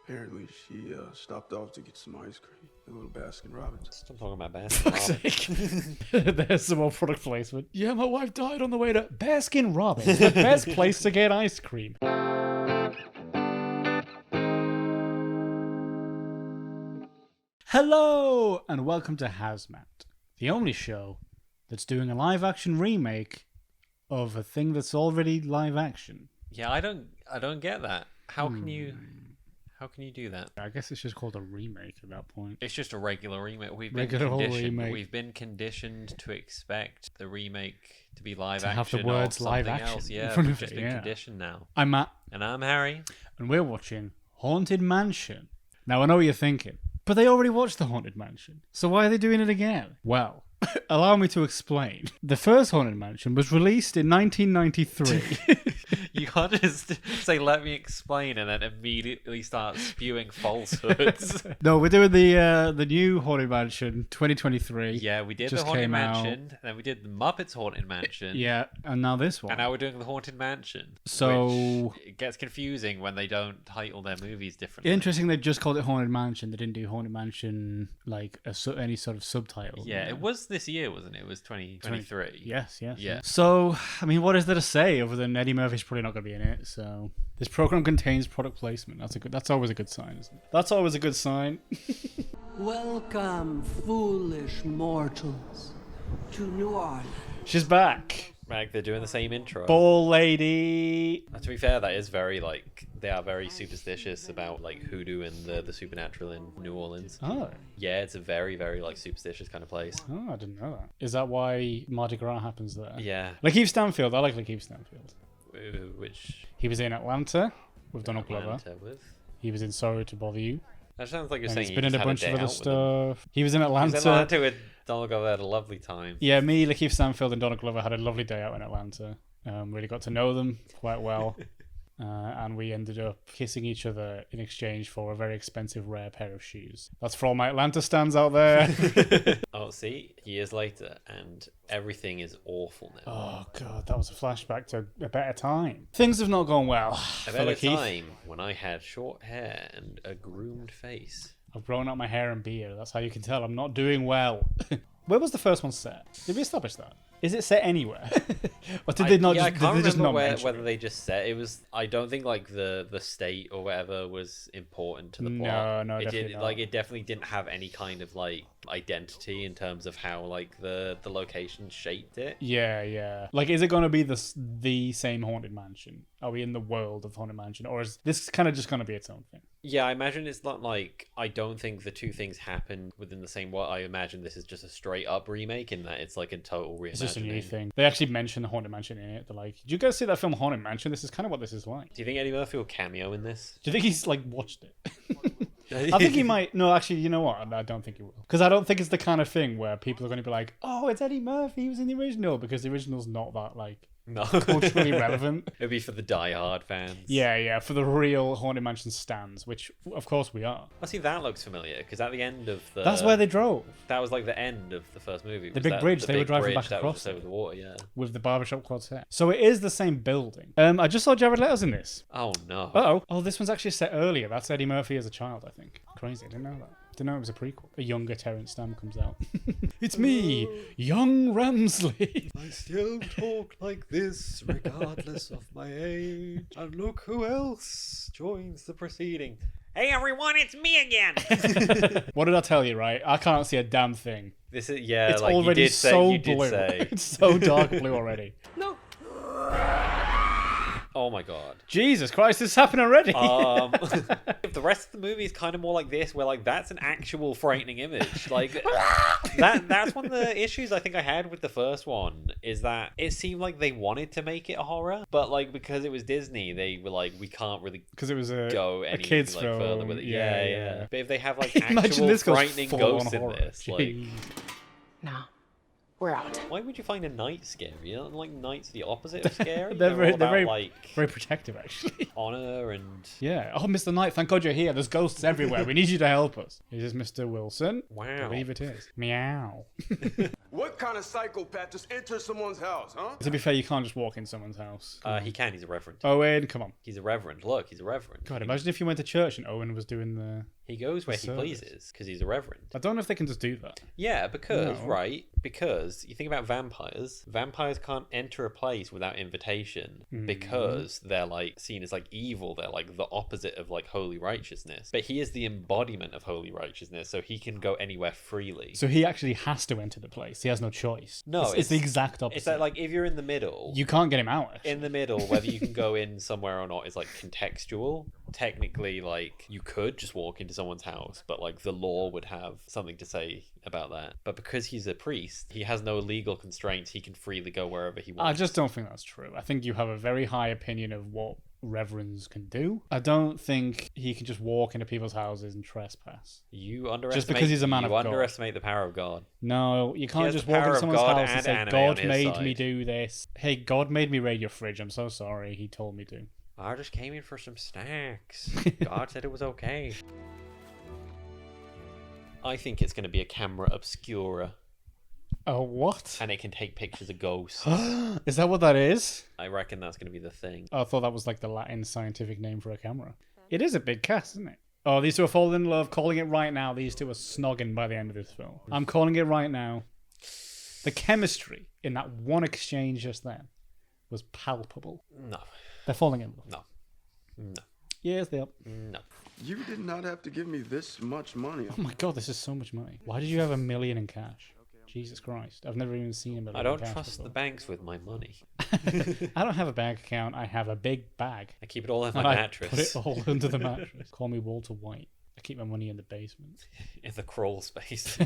Apparently, she stopped off to get some ice cream. A little Baskin Robbins. Stop talking about Baskin. There's some more product placement. Yeah, my wife died on the way to Baskin Robbins, the best place to get ice cream. Hello, and welcome to HAZMAT, the only show that's doing a live-action remake of a thing that's already live-action. Yeah, I don't get that. How can you do that? I guess it's just called a remake at that point. It's just a regular remake. We've been conditioned to expect the remake to be live To have action the words or live something action else. in Yeah, front we've of just it, been yeah. conditioned now. I'm Matt, And I'm Harry. and we're watching Haunted Mansion. Now, I know what you're thinking, but they already watched The Haunted Mansion, so why are they doing it again? Well, allow me to explain. The first Haunted Mansion was released in 1993. You can't just say, let me explain, and then immediately start spewing falsehoods. No, we're doing the new Haunted Mansion 2023. Yeah, we did Just the Haunted came out. Mansion, then we did the Muppets Haunted Mansion. Yeah, and now this one. And now we're doing the Haunted Mansion. So- which it gets confusing when they don't title their movies differently. Interesting, they just called it Haunted Mansion. They didn't do Haunted Mansion like any sort of subtitle. Yeah, it was this year, wasn't it? It was 2023. Yes. Yeah. So, I mean, what is there to say other than Eddie Murphy's probably not going to be in it? So, this program contains product placement. That's always a good sign, isn't it? That's always a good sign. Welcome, foolish mortals, to New Orleans. She's back. Like, they're doing the same intro. Ball lady. To be fair, that is very, they are very superstitious about, hoodoo and the supernatural in New Orleans. Oh. Yeah, it's a very, very, superstitious kind of place. Oh, I didn't know that. Is that why Mardi Gras happens there? Yeah. Lakeith Stanfield. I like Lakeith Stanfield. Which... He was in Atlanta with Donald Glover. Atlanta with... He was in Sorry to Bother You. That sounds like you're And saying he's you been in just a had bunch day of other out with him. stuff. He was in Atlanta. He was in Atlanta with Donald Glover, had a lovely time. Yeah, me, Lakeith Stanfield, and Donald Glover had a lovely day out in Atlanta. Really got to know them quite well. And we ended up kissing each other in exchange for a very expensive, rare pair of shoes. That's for all my Atlanta stands out there. Oh, see? Years later, and everything is awful now. Oh, God, that was a flashback to a better time. Things have not gone well. A for better Lakeith. time when I had short hair and a groomed face. I've grown out my hair and beard. That's how you can tell I'm not doing well. Where was the first one set? Did we establish that? Is it set anywhere? Or did they not I just, can't did they just remember not mention whether it? they just said it was. I don't think the state or whatever was important to the No, plot. no, it definitely did. not. It definitely didn't have any kind of identity in terms of how the location shaped it. Yeah. Is it going to be the same Haunted Mansion? Are we in the world of Haunted Mansion? Or is this kind of just going to be its own thing? Yeah, I imagine it's not I don't think the two things happen within the same world. I imagine this is just a straight up remake in that it's a total reimagining. It's just a new thing. They actually mention the Haunted Mansion in it. They're like, did you guys see that film Haunted Mansion? This is kind of what this is like. Do you think Eddie Murphy will cameo in this? Do you think he's watched it? I think he might. No, actually, you know what? I don't think he will. Because I don't think it's the kind of thing where people are going to be like, oh, it's Eddie Murphy. He was in the original. Because the original's not that, No. culturally relevant. It'd be for the die-hard fans. Yeah, for the real Haunted Mansion stands, which, of course, we are. I see that looks familiar because at the end of the That's where they drove. that was the end of the first movie. The was big that bridge, the they were big driving bridge back that across was just over it. the water. Yeah. With the barbershop quartet. So it is the same building. I just saw Jared Leto's in this. Oh no. Uh-oh. Oh, this one's actually set earlier. That's Eddie Murphy as a child, I think. Crazy, I didn't know that. Didn't know it was a prequel. A younger Terrence Stamp comes out. It's me, young Ramsley. I still talk like this regardless of my age. And look who else joins the proceeding. Hey everyone, it's me again. What did I tell you, right? I can't see a damn thing. This is yeah. It's you already did say, so you did blue. say. It's so dark blue already. No, Oh my god. Jesus Christ, this happened already. The rest of the movie is kind of more like this, where that's an actual frightening image. That's one of the issues I think I had with the first one is that it seemed like they wanted to make it a horror, but because it was Disney, they were we can't really Because it was go a any kid's further film. with it. Yeah. But if they have Imagine actual this goes frightening full on ghosts in horror. this, Jeez. now, We're out. Why would you find a knight scary? You don't like knights the opposite of scary? They're all about, very, like very protective, actually. honor and Yeah. Oh, Mr. Knight, thank God you're here. There's ghosts everywhere. We need you to help us. Is this Mr. Wilson? wow. I believe it is. Meow. What kind of psychopath just enters someone's house, huh? To be fair, you can't just walk in someone's house. He can. He's a reverend. Owen, come on. He's a reverend. Look, he's a reverend. God, imagine if you went to church and Owen was doing the... He goes where he service. pleases because he's a reverend. I don't know if they can just do that. Yeah, because No. right, because you think about vampires. Vampires can't enter a place without invitation because they're like seen as like evil. They're like the opposite of like holy righteousness. But he is the embodiment of holy righteousness, so he can go anywhere freely. So he actually has to enter the place. He has no choice. No, it's the exact opposite. It's that like if you're in the middle, You can't get him out. Actually. in the middle, whether you can go in somewhere or not is like contextual. Technically, like you could just walk into someone's house, but like the law would have something to say about that. But because he's a priest, he has no legal constraints. He can freely go wherever he wants. I just don't think that's true. I think you have a very high opinion of what reverends can do. I don't think he can just walk into people's houses and trespass. You underestimate. Just because he's a man of God. underestimate the power of God. No, you can't has just the walk power into of someone's God house and and say, anime God on his made me side." do this. Hey, God made me raid your fridge. I'm so sorry. He told me to. I just came in for some snacks. God said it was okay. I think it's going to be a camera obscura, Oh, what? and it can take pictures of ghosts. Is that what that is? I reckon that's going to be the thing. I thought that was like the Latin scientific name for a camera. It is a big cast, isn't it? Oh, these two are falling in love. Calling it right now. These two are snogging by the end of this film. I'm calling it right now. The chemistry in that one exchange just then was palpable. No, They're falling in love. no, no, Yes, they are. no. You did not have to give me this much money. Oh my god, this is so much money. Why did you have $1 million in cash? Jesus Christ. I've never even seen $1 million I don't in cash trust the before. banks with my money. I don't have a bank account. I have a big bag. I keep it all in my And I mattress. put it all under the mattress. Call me Walter White. I keep my money in the basement. in the crawl space.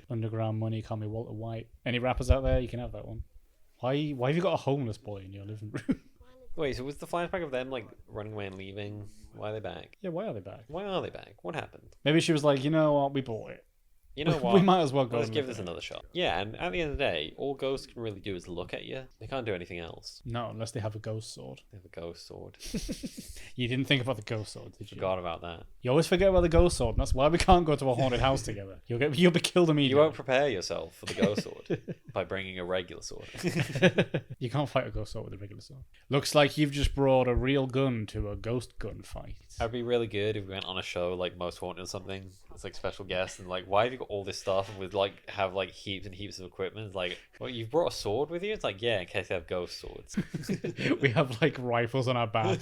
Underground money, call me Walter White. Any rappers out there, you can have that one. Why have you got a homeless boy in your living room? Wait, so was the flashback of them like running away and leaving? Why are they back? Yeah, why are they back? Why are they back? What happened? Maybe she was like, you know what, we bought it. You know what? We might as well go. Let's and give live this there. another shot. Yeah, and at the end of the day, all ghosts can really do is look at you. They can't do anything else. No, unless they have a ghost sword. They have a ghost sword. You didn't think about the ghost sword, did you? Forgot about that. You always forget about the ghost sword, and that's why we can't go to a haunted house together. You'll be killed You immediately. won't prepare yourself for the ghost sword by bringing a regular sword. You can't fight a ghost sword with a regular sword. Looks like you've just brought a real gun to a ghost gun fight. That'd be really good if we went on a show like Most Haunted or something. It's like special guests and like, why have you got all this stuff and with like have like heaps and heaps of equipment? It's like, well, you've brought a sword with you? It's like, yeah, in case they have ghost swords. We have like rifles on our back,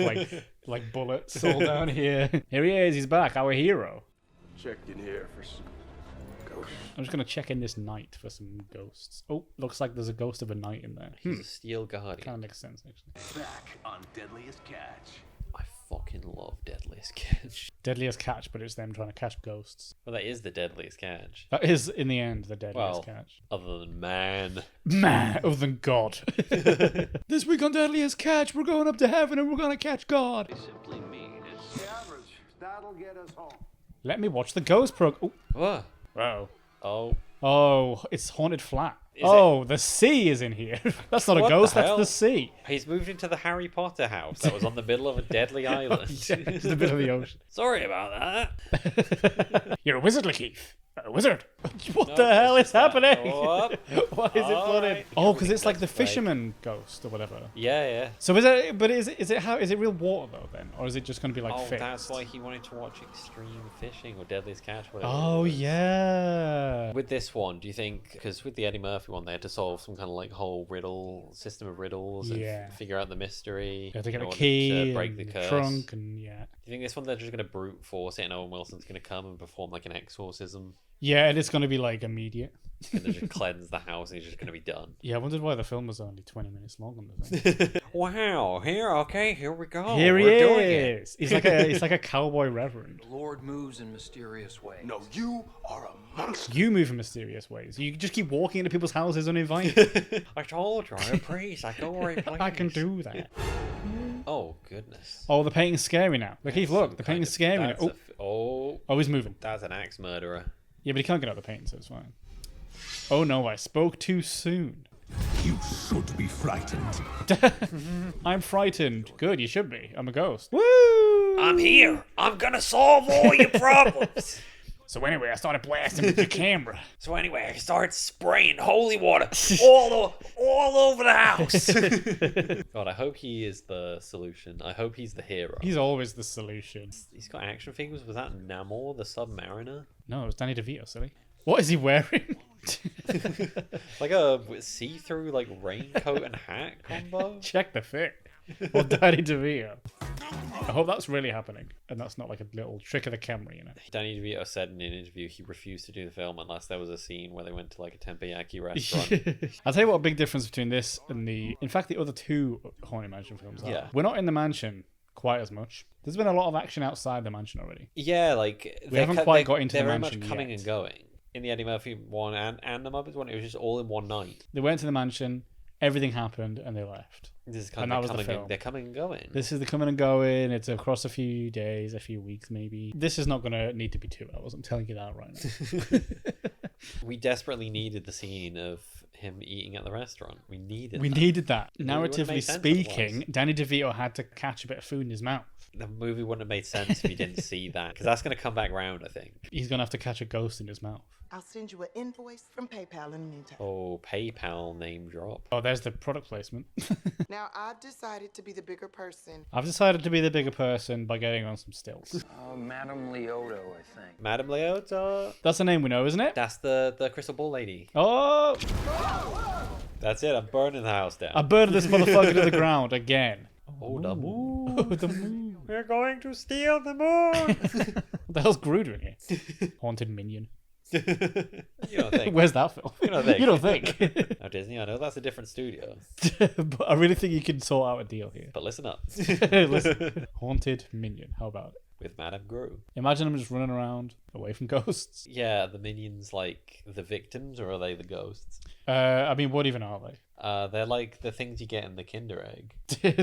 like bullets all down here. Here he is. He's back. Our hero. Check in here for some ghosts. I'm just gonna check in this night for some ghosts. Oh, looks like there's a ghost of a knight in there. He's a steel guardian. Kind of makes sense actually. Back on Deadliest Catch. I fucking love Deadliest Catch. Deadliest catch, but it's them trying to catch ghosts. Well, that is the Deadliest Catch. That is, in the end, the deadliest Well, catch. other than man. Man, other than God. This week on Deadliest Catch, we're going up to heaven and we're gonna catch God. Simply mean it's Average. That'll get us home. Let me watch the ghost Oh, What? wow. Oh. Oh, it's haunted flat. Is The sea is in here. That's not a What the ghost, that's hell? the sea. He's moved into the Harry Potter house that was on the middle of a deadly island. Yeah, it's the middle of the ocean. Sorry about that. You're a wizard, Lakeith. A wizard. What No, the hell it's is just that. happening? Oh, up. Why is it All flooded? right. Oh, because it's like the That's right. fisherman ghost or whatever. Yeah, yeah. So is it? But is it real water though then, or is it just going to be like Oh, fixed? that's why he wanted to watch Extreme Fishing or Deadliest Catch. Whatever. Oh it was. yeah. With this one, do you think, because with the Eddie Murphy one, they had to solve some kind of like whole system of riddles and Yeah. figure out the mystery. You have to get in a order key, to break and the the curse. trunk, and yeah. Do you think this one they're just going to brute force it and Owen Wilson's going to come and perform like an exorcism? Yeah, and it's going to be like immediate. And then just cleanse the house and he's just going to be done. Yeah, I wondered why the film was only 20 minutes long on the thing. Wow, here we go. Here he We're doing it. is. He's like a cowboy reverend. The Lord moves in mysterious ways. No, you are a monster. You move in mysterious ways. You just keep walking into people's houses uninvited. I told you, I'm a priest. I go where he I can please. do that. Oh, goodness. Oh, the painting's scary now. Look, Keith, look, Some the kind painting's of- scary now. that's Oh, oh, he's moving. that's an axe murderer. Yeah, but he can't get out the painting, so it's fine. Oh no, I spoke too soon. You should be frightened. I'm frightened. Good, you should be. I'm a ghost. Woo! I'm here. I'm gonna solve all your problems. So anyway, I started blasting with your camera. So anyway, I started spraying holy water all over the house. God, I hope he is the solution. I hope he's the hero. He's always the solution. He's got action figures. Was that Namor, the Submariner? No, it was Danny DeVito, silly. What is he wearing? Like a see-through like raincoat and hat combo. Check the fit. Or Danny DeVito. I hope that's really happening. And that's not like a little trick of the camera, you know. Danny DeVito said in an interview he refused to do the film unless there was a scene where they went to like a tempeh-yaki restaurant. I'll tell you what a big difference between this and the other two Haunted Mansion films are. Yeah. We're not in the mansion quite as much. There's been a lot of action outside the mansion already. Yeah, like We haven't quite got into the they're very mansion much coming yet. and going. In the Eddie Murphy one and the Muppets one, it was just all in one night. They went to the mansion, everything happened, and they left. This is And kind that of was the coming film. and, they're coming and going. This is the coming and going. It's across a few days, a few weeks maybe. This is not going to need to be 2 hours. I'm telling you that right now. We desperately needed the scene of him eating at the restaurant. We needed We that. needed that. It wouldn't have Narratively made sense speaking, otherwise. Danny DeVito had to catch a bit of food in his mouth. The movie wouldn't have made sense if you didn't see that, because that's going to come back round, I think. He's going to have to catch a ghost in his mouth. I'll send you an invoice from PayPal in the meantime. Oh, PayPal name drop. Oh, there's the product placement. Now, I've decided to be the bigger person. I've decided to be the bigger person by getting on some stills. Oh, Madame Leoto, I think. Madame Leota. That's a name we know, isn't it? That's the crystal ball lady. Oh! That's it. I'm burning the house down. I burned this motherfucker to the ground again. Oh, the moon. Oh, the moon. We're going to steal the moon. What the hell's Gru doing here? Haunted minion. You don't think? Where's that film? You don't think? You don't think? Oh, Disney, I know that's a different studio, But I really think you can sort out a deal here. but listen up. Listen, haunted minion. How about it? With Madame Gru. Imagine them just running around away from ghosts. Yeah, the minions like the victims, or are they the ghosts? I mean, what even are they? They're like the things you get in the Kinder Egg.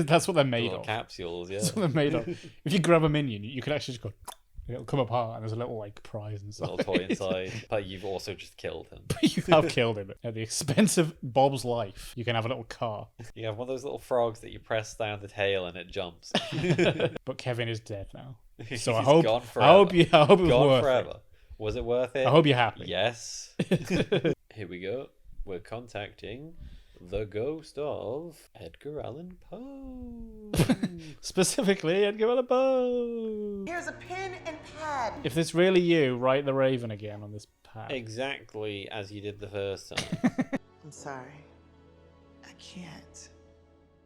That's what they're The made little of. capsules, yeah. That's what they're made of. If you grab a minion, you can actually just go. It'll come apart, and there's a little like prize inside. Little toy inside. But you've also just killed him. You have killed him at the expense of Bob's life. You can have a little car, You have one of those little frogs that you press down the tail and it jumps. but Kevin is dead now. So I He's hope. gone I forever. hope it was Gone worth forever. it. Was it worth it? I hope you're happy. Yes. Here we go. We're contacting the ghost of Edgar Allan Poe. Specifically, Edgar Allan Poe. Here's a pen and pad. If it's really you, write the Raven again on this pad. Exactly as you did the first time. I'm sorry. I can't.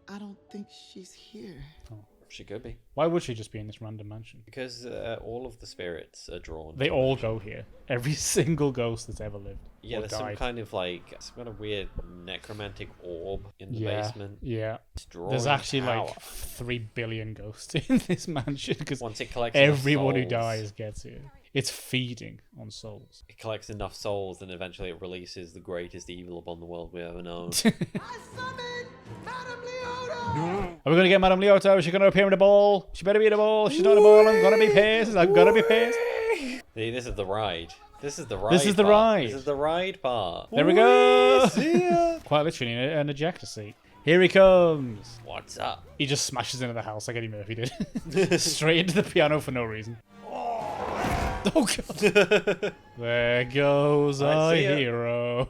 I don't think she's here. She could be. Why would she just be in this random mansion? Because all of the spirits are drawn. They to all the go mansion. here. Every single ghost that's ever lived. Yeah, or there's some died. kind of like some kind of weird necromantic orb in the Yeah, basement. yeah. It's drawing There's actually power. like 3 billion ghosts in this mansion because Once it collects enough everyone who souls- dies gets here. It's feeding on souls. It collects enough souls, and eventually it releases the greatest evil upon the world we ever known. I summoned Madame Leoto! Are we gonna get Madame Leoto? Is she gonna appear in a ball? She better be in a ball. She's not in a ball. I'm gonna be pissed. I'm gonna be pissed. See, this is the ride. This is the ride. This is the part. ride. This is the ride part. There we go. Quite literally an ejector seat. Here he comes. What's up? He just smashes into the house like Eddie Murphy did. Straight into the piano for no reason. Oh god. There goes Right, our see ya. hero.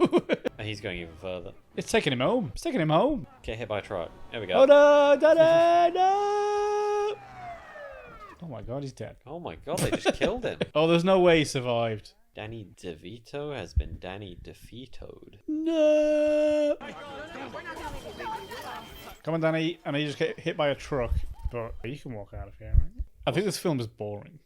And he's going even further. It's taking him home. It's taking him home. Get hit by a truck. There we go. Oh no, Daddy, no. Oh my god, he's dead. Oh my god, they just killed him. Oh, there's no way he survived. Danny DeVito has been Danny DeVito'd. No. Come on, Danny. I know you just get hit by a truck, but you can walk out of here, right? I think this film is boring.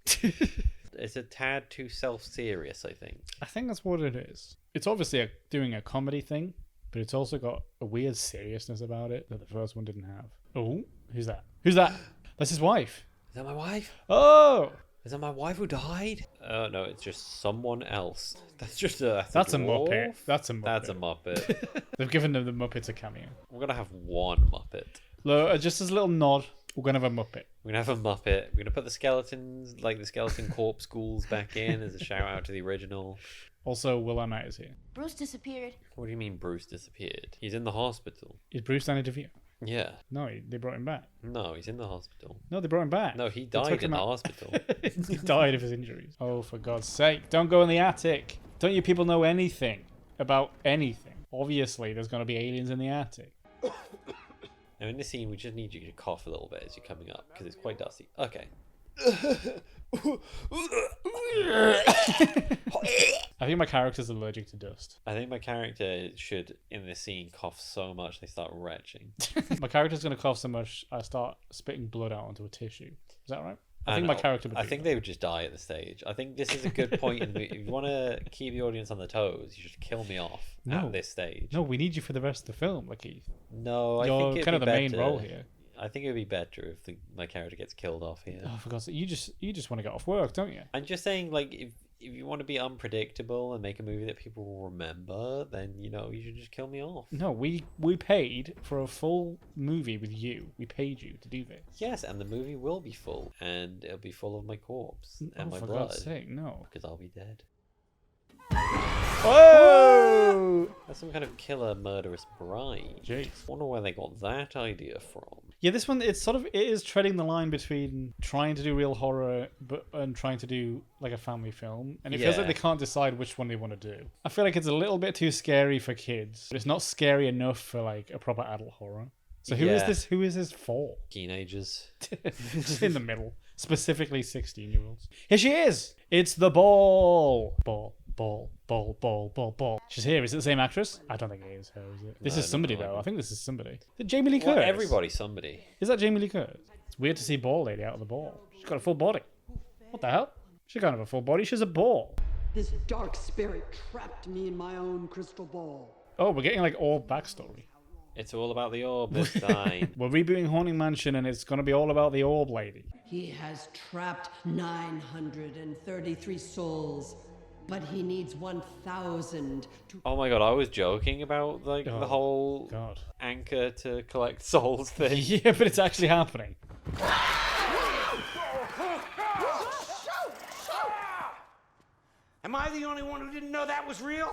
It's a tad too self-serious, I think. I think that's what it is. It's obviously doing a comedy thing, but it's also got a weird seriousness about it that the first one didn't have. Oh, who's that? Who's that? That's his wife. Is that my wife? Oh, Is that my wife who died? Oh no, it's just someone else. That's just a. that's a dwarf? Muppet. That's a Muppet. That's a Muppet. They've given the Muppets a cameo. We're gonna have one Muppet. Look, just as a little nod We're gonna have a Muppet. We're gonna have a Muppet. We're gonna put the skeletons, like the skeleton corpse ghouls, back in as a shout out to the original. Also, Will Arnett is here. Bruce disappeared. What do you mean Bruce disappeared? He's in the hospital. Is Bruce Danny DeVito? Yeah. No, they brought him back. No, he's in the hospital. No, they brought him back. No, he They died took in him the out. hospital. He died of his injuries. Oh, for God's sake. Don't go in the attic. Don't you people know anything about anything? Obviously, there's going to be aliens in the attic. Now, in this scene, we just need you to cough a little bit as you're coming up, because it's quite dusty. Okay. I think my character's allergic to dust. I think my character should, in this scene, cough so much they start retching. My character's going to cough so much I start spitting blood out onto a tissue. Is that right? I think my character would I do think that. they would just die at the stage. I think this is a good point. If you want to keep the audience on their toes, you should kill me off at this stage. No, we need you for the rest of the film, Lakeith. No, I You're think it'd kind of be the main better- role here. I think it would be better if my character gets killed off here. Oh, for God's sake, you just want to get off work, don't you? I'm just saying, like, if you want to be unpredictable and make a movie that people will remember, then, you know, you should just kill me off. No, we paid for a full movie with you. We paid you to do this. Yes, and the movie will be full, and it'll be full of my corpse and my for blood. God's sake, no. Because I'll be dead. Oh! That's some kind of killer, murderous bride. Jeez. Wonder where they got that idea from. Yeah, this one, it is treading the line between trying to do real horror and trying to do like a family film. And it feels like Yeah. they can't decide which one they want to do. I feel like it's a little bit too scary for kids, but it's not scary enough for like a proper adult horror. So who is Yeah. this? Who is this for? Teenagers. Just in the middle. Specifically 16-year-olds. Here she is! It's the ball! Ball. She's here. Is it the same actress? I don't think it is her, is it? This No, is somebody, no, though. no. I think this is somebody. Is it Jamie Lee Well, Curtis? everybody's somebody. Is that Jamie Lee Curtis? It's weird to see Ball Lady out of the ball. She's got a full body. What the hell? She can't have a full body. She's a ball. This dark spirit trapped me in my own crystal ball. Oh, we're getting like all backstory. It's all about the orb this time. We're rebooting Haunting Mansion, and it's going to be all about the orb lady. He has trapped 933 souls, but he needs 1,000 to... Oh my god, I was joking about like Oh, the whole God. anchor to collect souls thing. Yeah, but it's actually happening. Am I the only one who didn't know that was real?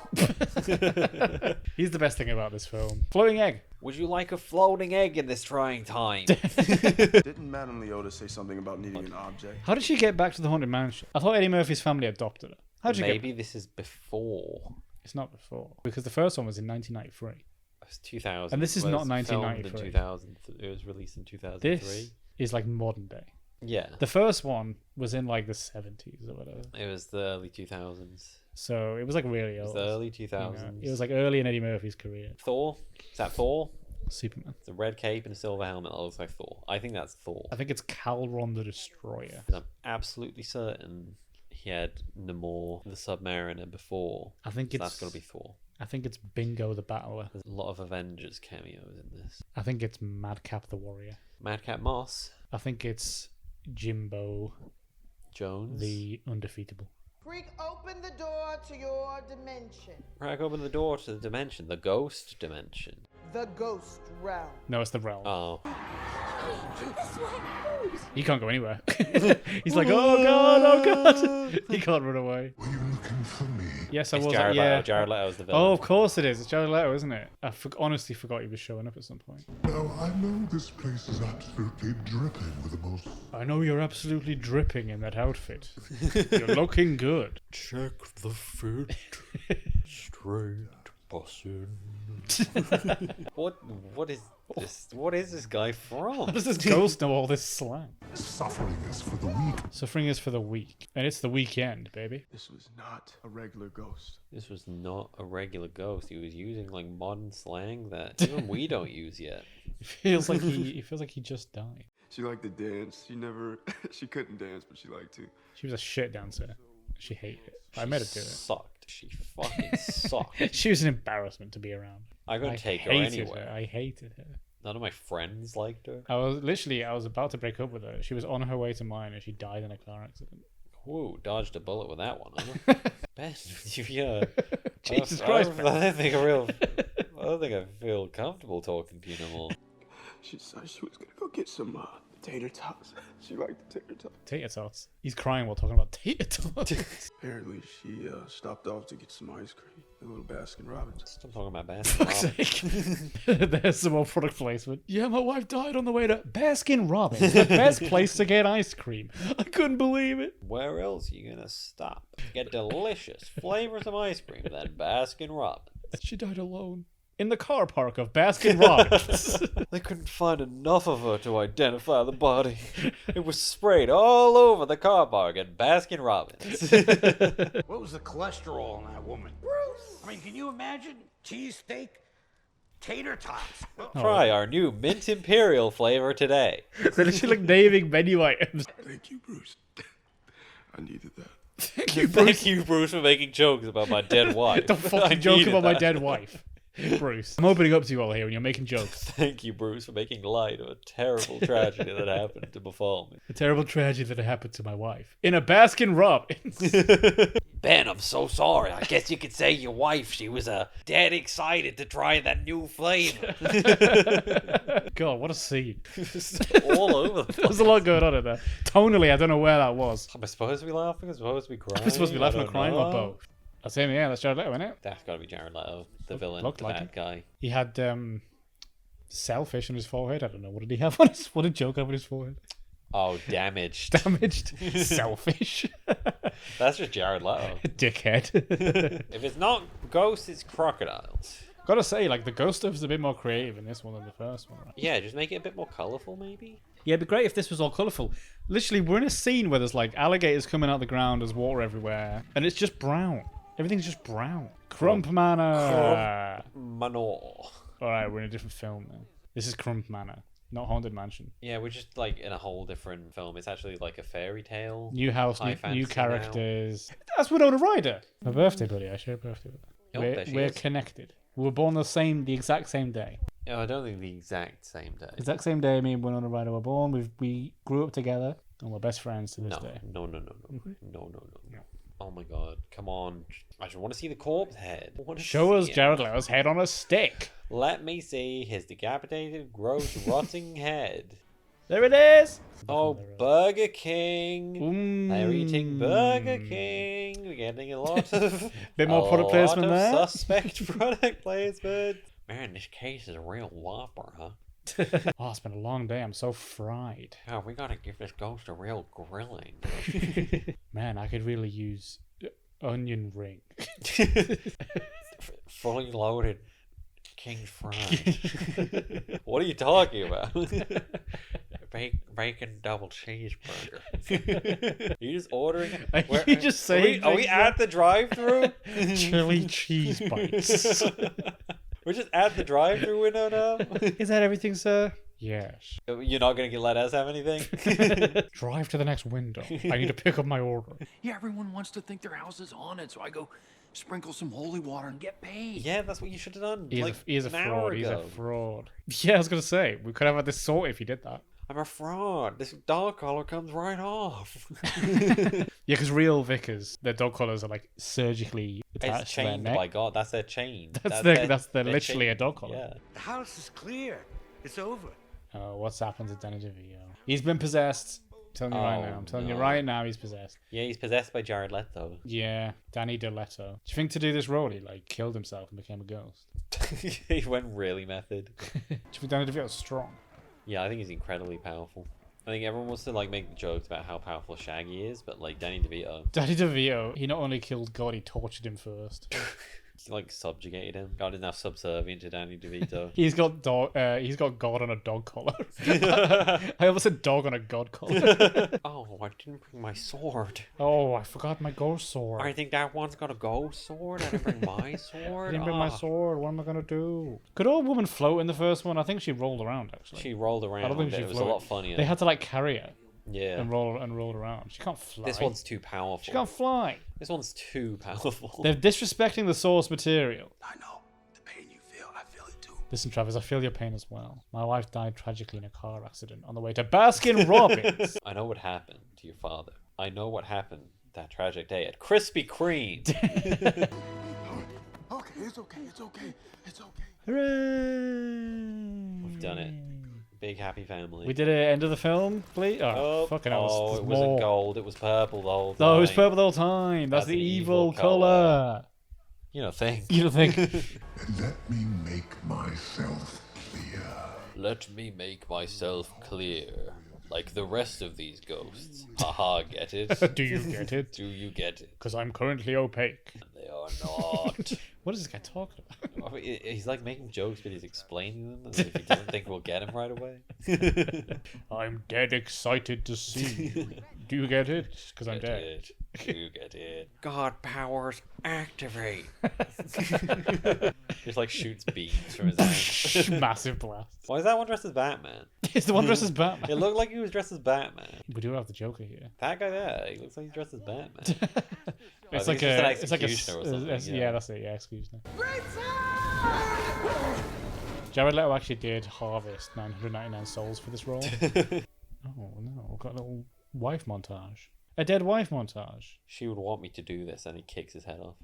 He's the best thing about this film. Floating egg. Would you like a floating egg in this trying time? Didn't Madame Leota say something about needing an object? How did she get back to the Haunted Mansion? I thought Eddie Murphy's family adopted her. How did she Maybe get... this is before. It's not before. Because the first one was in 1993. It was 2000. And this is Well, not it was filmed 1993. In 2000. It was released in 2003. This is like modern day. Yeah. The first one was in like the 70s or whatever. It was the early 2000s. So it was like really It old. was the early You 2000s. know, it was like early in Eddie Murphy's career. Thor? Is that Thor? Superman. It's a red cape and a silver helmet that looks like Thor. I think that's Thor. I think it's Calron the Destroyer. 'Cause I'm absolutely certain he had Namor the Submariner before. I think So it's that's got to be Thor. I think it's Bingo the Battler. There's a lot of Avengers cameos in this. I think it's Madcap the Warrior. Madcap Moss I think it's Jimbo Jones. the Undefeatable. Creak open the door to your dimension. Crack open the door to the dimension, the ghost dimension. The ghost realm. No, it's the Realm. Oh. He can't go anywhere. He's like, oh god. He can't run away. Were you looking for me? Yes, I It's was. Jared Yeah. Leto. Jared Leto's the villain. Oh, of course it is. It's Jared Leto, isn't it? I honestly forgot he was showing up at some point. Now, I know this place is absolutely dripping with the most... I know you're absolutely dripping in that outfit. You're looking good. Check the fit. Straight bussin'. What is this? What is this guy from? How does this ghost know all this slang? Suffering is for the weak. Suffering is for the weak. And it's the weekend, baby. This was not a regular ghost. This was not a regular ghost. He was using like modern slang that even we don't use yet. It feels like he just died. She liked to dance. She never, she couldn't dance, but she liked to. She was a shit dancer. She hated it. I made her do it. Sucked. She fucking sucked. She was an embarrassment to be around. I couldn't take her hated anywhere. I hated her. None of my friends liked her. I was about to break up with her. She was on her way to mine and she died in a car accident. Whoa, dodged a bullet with that one, huh? Ben, yeah. Jesus I Christ, don't think I feel comfortable talking to you no more. She decided she was gonna go get some Tater tots. She liked the tater tots. Tater tots. He's crying while talking about tater tots. Apparently, she stopped off to get some ice cream. A little Baskin Robbins. Stop talking about Fuck's Baskin. sake. There's some more product placement. Yeah, my wife died on the way to Baskin Robbins, the best place to get ice cream. I couldn't believe it. Where else are you gonna stop to get delicious flavors of ice cream than Baskin Robbins? She died alone. In the car park of Baskin Robbins. They couldn't find enough of her to identify the body. It was sprayed all over the car park at Baskin Robbins. What was the cholesterol in that woman? I mean, can you imagine? Cheesesteak, tater tots. Try our new mint imperial flavor today. They're literally like naming menu items. Thank you, Bruce. I needed that. Thank you, Bruce, for making jokes about my dead wife. Don't I fucking joke needed about my that. dead wife. Bruce. I'm opening up to you all here and you're making jokes. Thank you, Bruce, for making light of a terrible tragedy that happened to befall me. A terrible tragedy that happened to my wife. In a Baskin Robbins. Ben, I'm so sorry. I guess you could say your wife, she was dead excited to try that new flavor. God, what a scene. All over the place. There's a lot going on in there. Tonally, I don't know where that was. Am I supposed to be laughing? Am I supposed to be crying? We're supposed to be laughing I or don't crying or know. both. That's him, yeah, that's Jared Leto, isn't it? That's gotta be Jared Leto, the villain, looked the like bad it. guy. He had shellfish on his forehead. I don't know. What did he have on his... What did Joke have on his forehead? Oh, damaged. Damaged. Selfish. That's just Jared Leto. Dickhead. If it's not ghosts, it's crocodiles. Gotta say, like, the ghost stuff is a bit more creative in this one than the first one, right? Yeah, just make it a bit more colourful, maybe? Yeah, it'd be great if this was all colourful. Literally, we're in a scene where there's, like, alligators coming out of the ground, there's water everywhere, and it's just brown. Everything's just brown. Crump Manor. Manor. Alright, we're in a different film now. This is Crump Manor, not Haunted Mansion. Yeah, we're just like in a whole different film. It's actually like a fairy tale. New house, High new fantasy characters. That's Winona Ryder. My birthday, buddy. I share a birthday with Oh, her. there she We're is. connected. We were born the exact same day. No, I don't think the exact same day. Exact same day me and Winona Ryder were born. We grew up together and we're best friends to this No, day. no. No. Oh my god, come on. I just want to see the corpse head. I wanna Show see us it. Jared Leto's head on a stick. Let me see his decapitated, gross, rotting head. There it is. Oh, Burger King. They're Mm. eating Burger King. We're getting a lot of Bit more product placement there. Suspect product placement. Man, this case is a real whopper, huh? Oh, it's been a long day. I'm so fried. Oh, we gotta give this ghost a real grilling. Man, I could really use onion ring. Fully loaded King's fries. What are you talking about? Bacon double cheeseburger. Are you just ordering? Are you just saying Are we things at the drive-thru? Chili cheese bites. We're just at the drive-thru window now. Is that everything, sir? Yes. You're not gonna let us have anything. Drive to the next window. I need to pick up my order. Yeah, everyone wants to think their house is haunted, so I go sprinkle some holy water and get paid. Yeah, that's what you should have done. He is a an hour fraud. He's a ago. fraud. Yeah, I was gonna say we could have had this sorted if you did that. I'm a fraud. This dog collar comes right off. Yeah, because real vicars, their dog collars are like surgically It's attached to their chained neck. by God. That's their chain. That's their literally chain. a dog collar. Yeah. The house is clear. It's over. Oh, what's happened to Danny DeVito? He's been possessed. I'm telling you right now. I'm telling you right now, he's possessed. Yeah, he's possessed by Jared Leto. Yeah, Danny DeVito. Do you think to do this role he like killed himself and became a ghost? He went really method. Do you think Danny DeVito's strong? Yeah, I think he's incredibly powerful. I think everyone wants to like make jokes about how powerful Shaggy is, but like Danny DeVito, Danny DeVito, he not only killed God, he tortured him first. he like subjugated him. God is now subservient to Danny DeVito. He's got God on a dog collar. I almost said dog on a God collar. Oh, I didn't bring my sword. Oh, I forgot my ghost sword. I think that one's got a ghost sword. I didn't bring my sword. I didn't bring my Ah. sword. What am I gonna do? Could old woman float in the first one? I think she rolled around actually. She rolled around. I don't think but she it was floated. a lot funnier. They had to like carry her Yeah. and roll around. She can't fly. This one's too powerful. She can't fly. This one's too powerful. They're disrespecting the source material. I know. The pain you feel, I feel it too. Listen, Travis, I feel your pain as well. My wife died tragically in a car accident on the way to Baskin Robbins. I know what happened to your father. I know what happened that tragic day at Krispy Kreme. Okay, it's okay. It's okay. It's okay. Hooray! We've done it. Big happy family. We did it end of the film, please. Oh, fucking hell. it wasn't gold. It was purple the whole time. No, it was purple the whole time. That's the evil color. You don't think. You don't think. Let me make myself clear. Let me make myself clear. Like the rest of these ghosts. Haha, get it? Do you get it? Do you get it? Because I'm currently opaque. They are not. What is this guy talking about? I mean, he's like making jokes, but he's explaining them as if he doesn't think we'll get him right away. I'm dead excited to see you. Do you get it? Because I'm dead. Do you get it? God powers activate. Just like shoots beams from his hands. Massive blast. Why is that one dressed as Batman? Is the one dressed as Batman? It looked like he was dressed as Batman. We do have the Joker here. That guy there, he looks like he's dressed as Batman. It's like an executioner or something. Yeah, that's it. Yeah, executioner. Jared Leto actually did harvest 999 souls for this role. Oh no, we've got a little wife montage. A dead wife montage. She would want me to do this, and he kicks his head off.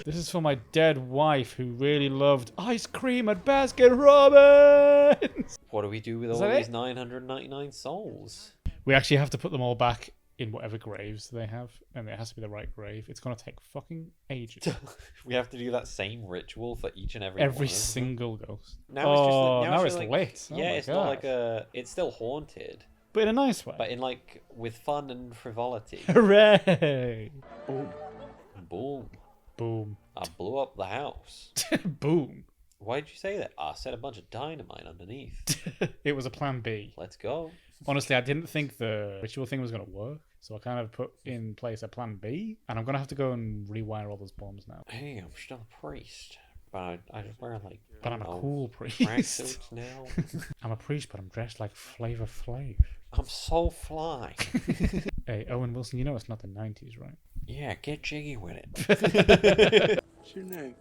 This is for my dead wife who really loved ice cream at Baskin Robbins. What do we do with all these 999 souls? We actually have to put them all back in whatever graves they have, and it has to be the right grave. It's gonna take fucking ages. We have to do that same ritual for each and every single ghost. Now it's lit. Yeah, it's not like it's still haunted, but in a nice way. But in like with fun and frivolity. Hooray! Boom, boom, boom! I blew up the house. Boom! Why did you say that? I set a bunch of dynamite underneath. It was a plan B. Let's go. Honestly, I didn't think the ritual thing was going to work, so I kind of put in place a plan B, and I'm going to have to go and rewire all those bombs now. Hey, I'm still a priest, but I just wear like... But I'm a cool priest. Tracksuits now. I'm a priest, but I'm dressed like Flavor Flav. I'm so fly. Hey, Owen Wilson, you know it's not the 90s, right? Yeah, get jiggy with it. What's your name?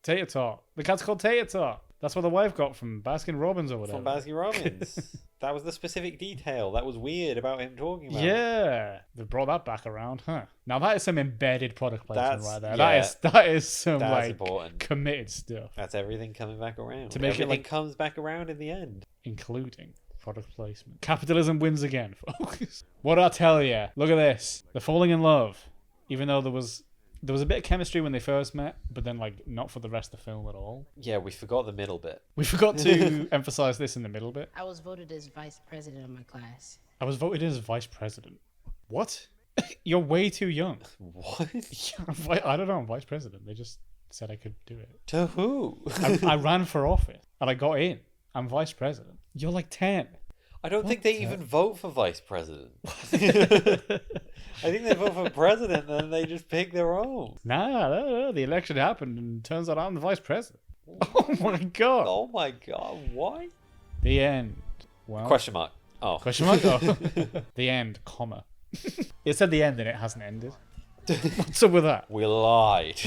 Tater Tot. The cat's called Tater Tot. That's what the wife got from Baskin Robbins or whatever. From Baskin Robbins. That was the specific detail. That was weird about him talking about. Yeah, they brought that back around, huh? Now that is some embedded product placement right there. Yeah, that is some like important. Committed stuff. That's everything coming back around. To make everything it like comes back around in the end, including product placement. Capitalism wins again, folks. What did I tell you? Look at this. They're falling in love, even though there was a bit of chemistry when they first met, but then like not for the rest of the film at all. Yeah, we forgot the middle bit. We forgot to emphasize this in the middle bit. I was voted as vice president of my class. I was voted as vice president. What? You're way too young. What? I don't know. I'm vice president. They just said I could do it. To who? I ran for office and I got in. I'm vice president. You're like 10. I don't think they even vote for vice president. I think they vote for president and then they just pick their own. Nah, the election happened and turns out I'm the vice president. Oh my god. Oh my god, why? The end. Well, question mark. Oh. Question mark? Oh. The end, comma. It said the end and it hasn't ended. What's up with that? We lied.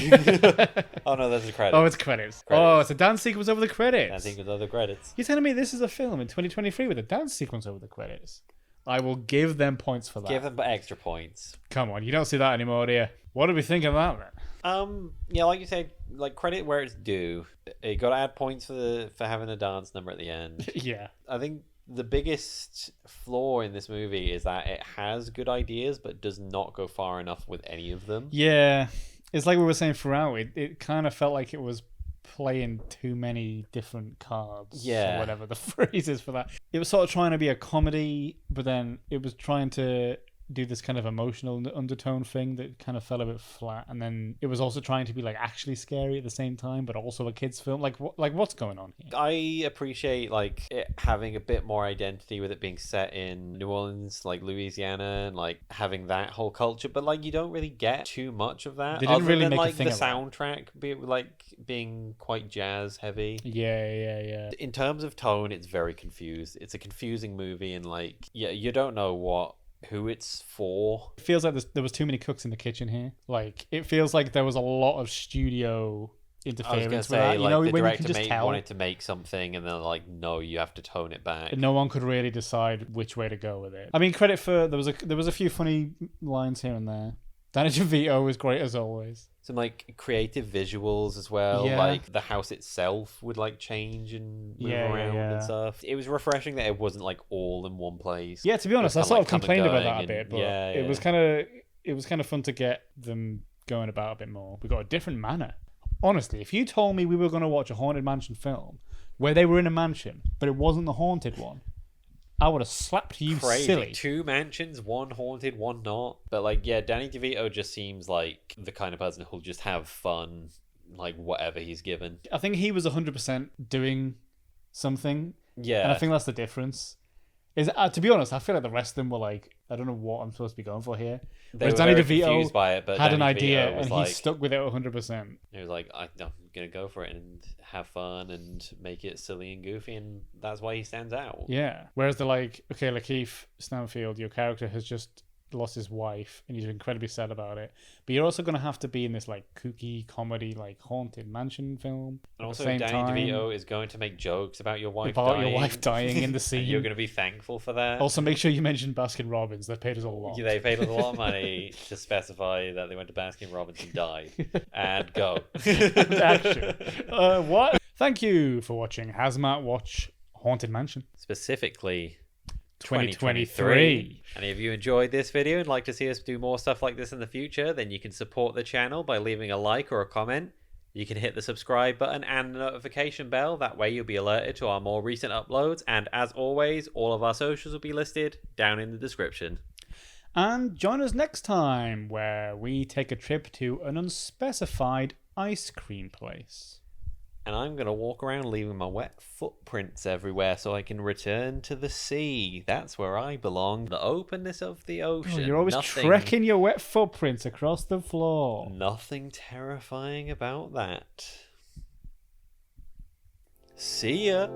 Oh no, that's the credits. Oh, it's credits. Oh, it's a dance sequence over the credits. Dance sequence over the credits. You're telling me this is a film in 2023 with a dance sequence over the credits? I will give them points for that. Give them extra points. Come on, you don't see that anymore, do you? What do we think of that then? Yeah, like you said, like credit where it's due. You got to add points for having a dance number at the end. Yeah. I think the biggest flaw in this movie is that it has good ideas but does not go far enough with any of them. Yeah, it's like we were saying throughout. It kind of felt like it was playing too many different cards. Yeah. Or whatever the phrase is for that. It was sort of trying to be a comedy, but then it was trying to do this kind of emotional undertone thing that kind of fell a bit flat, and then it was also trying to be like actually scary at the same time, but also a kids film. Like what's going on here? I appreciate like it having a bit more identity with it being set in New Orleans, like Louisiana, and like having that whole culture, but like you don't really get too much of that. They didn't really make like a thing the of that. soundtrack being quite jazz heavy. Yeah. In terms of tone, it's very confused. It's a confusing movie, and like you don't know who it's for. It feels like there was too many cooks in the kitchen here. Like it feels like there was a lot of studio interference. I was gonna with say, that. You like know, the when you can director just tell. wanted to make something, and then like, no, you have to tone it back. No one could really decide which way to go with it. I mean, credit for there was a few funny lines here and there. Danny DeVito was great as always. Some like creative visuals as well. Yeah. Like the house itself would like change and move around and stuff. It was refreshing that it wasn't like all in one place. Yeah, to be honest, I sort of complained about that a bit, but yeah. it was kind of fun to get them going about a bit more. We got a different manor. Honestly, if you told me we were going to watch a Haunted Mansion film where they were in a mansion, but it wasn't the haunted one, I would have slapped you Crazy. silly. 2 mansions, one haunted, one not. But like, yeah, Danny DeVito just seems like the kind of person who'll just have fun, like whatever he's given. I think he was 100% doing something. Yeah. And I think that's the difference. To be honest, I feel like the rest of them were like, I don't know what I'm supposed to be going for here. Whereas Danny DeVito by it, but had Danny an idea DeVito was and like, he stuck with it 100%. He was like, I'm going to go for it and have fun and make it silly and goofy, and that's why he stands out. Yeah. Whereas they're like, okay, Lakeith Stanfield, your character has just lost his wife and he's incredibly sad about it, but you're also going to have to be in this like kooky comedy like haunted mansion film and also Danny DeVito is going to make jokes about your wife dying in the scene. And you're going to be thankful for that. Also make sure you mention Baskin Robbins. They paid us a lot. Yeah, they paid us a lot of money to specify that they went to Baskin Robbins and died. And go. Action. What? Thank you for watching HAZMAT Watch Haunted Mansion, specifically 2023. And if you enjoyed this video and like to see us do more stuff like this in the future, then you can support the channel by leaving a like or a comment. You can hit the subscribe button and the notification bell. That way you'll be alerted to our more recent uploads. And as always, all of our socials will be listed down in the description. And join us next time where we take a trip to an unspecified ice cream place. And I'm going to walk around leaving my wet footprints everywhere so I can return to the sea. That's where I belong. The openness of the ocean. Oh, you're always trekking your wet footprints across the floor. Nothing terrifying about that. See ya.